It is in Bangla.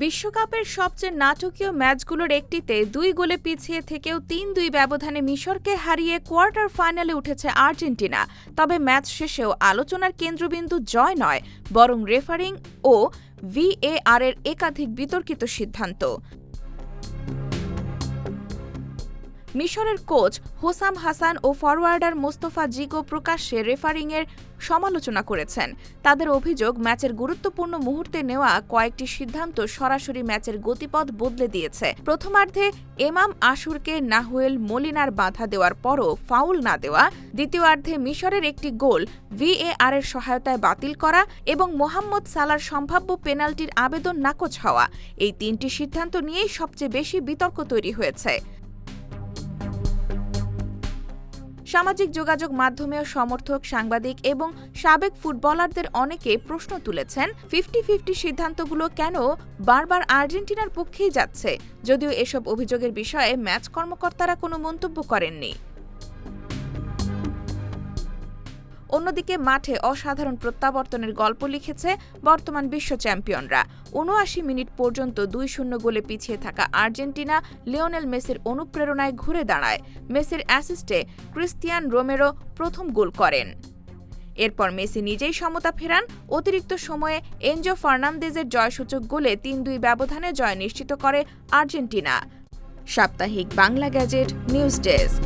বিশ্বকাপের সবচেয়ে নাটকীয় ম্যাচগুলোর একটিতে ২ গোলে পিছিয়ে থেকেও ৩-২ ব্যবধানে মিশরকে হারিয়ে কোয়ার্টার ফাইনালে উঠেছে আর্জেন্টিনা। তবে ম্যাচ শেষেও আলোচনার কেন্দ্রবিন্দু জয় নয়, বরং রেফারিং ও ভিএআরের একাধিক বিতর্কিত সিদ্ধান্ত। মিশরের কোচ হোসাম হাসান ও ফরোয়ার্ডার মোস্তফা জিকো প্রকাশ্যে রেফারিংয়ের সমালোচনা করেছেন। তাদের অভিযোগ, ম্যাচের গুরুত্বপূর্ণ মুহূর্তে নেওয়া কয়েকটি সিদ্ধান্ত সরাসরি ম্যাচের গতিপথ বদলে দিয়েছে। প্রথমার্ধে এমাম আশুরকে নাহুয়েল মলিনার বাধা দেওয়ার পরও ফাউল না দেওয়া, দ্বিতীয়ার্ধে মিশরের একটি গোল ভিএআরের সহায়তায় বাতিল করা এবং মোহাম্মদ সালার সম্ভাব্য পেনাল্টির আবেদন নাকচ হওয়া, এই ৩টি সিদ্ধান্ত নিয়েই সবচেয়ে বেশি বিতর্ক তৈরি হয়েছে। সামাজিক যোগাযোগ মাধ্যমেও সমর্থক, সাংবাদিক এবং সাবেক ফুটবলারদের অনেকে প্রশ্ন তুলেছেন, 50-50 সিদ্ধান্তগুলো কেন বারবার আর্জেন্টিনার পক্ষেই যাচ্ছে, যদিও এসব অভিযোগের বিষয়ে ম্যাচ কর্মকর্তারা কোনো মন্তব্য করেননি। অন্যদিকে মাঠে অসাধারণ প্রত্যাবর্তনের গল্প লিখেছে বর্তমান বিশ্ব চ্যাম্পিয়নরা। ৭৯ মিনিট পর্যন্ত ২-০ গোলে পিছিয়ে থাকা আর্জেন্টিনা লিওনেল মেসির অনুপ্রেরণায় ঘুরে দাঁড়ায়। মেসির অ্যাসিস্টে ক্রিস্তিয়ান রোমেরো প্রথম গোল করেন। এরপর মেসি নিজেই সমতা ফেরান। অতিরিক্ত সময়ে এনজো ফার্নান্দেজের জয়সূচক গোলে ৩-২ ব্যবধানে জয় নিশ্চিত করে আর্জেন্টিনা। সাপ্তাহিক বাংলা গ্যাজেট নিউজ ডেস্ক।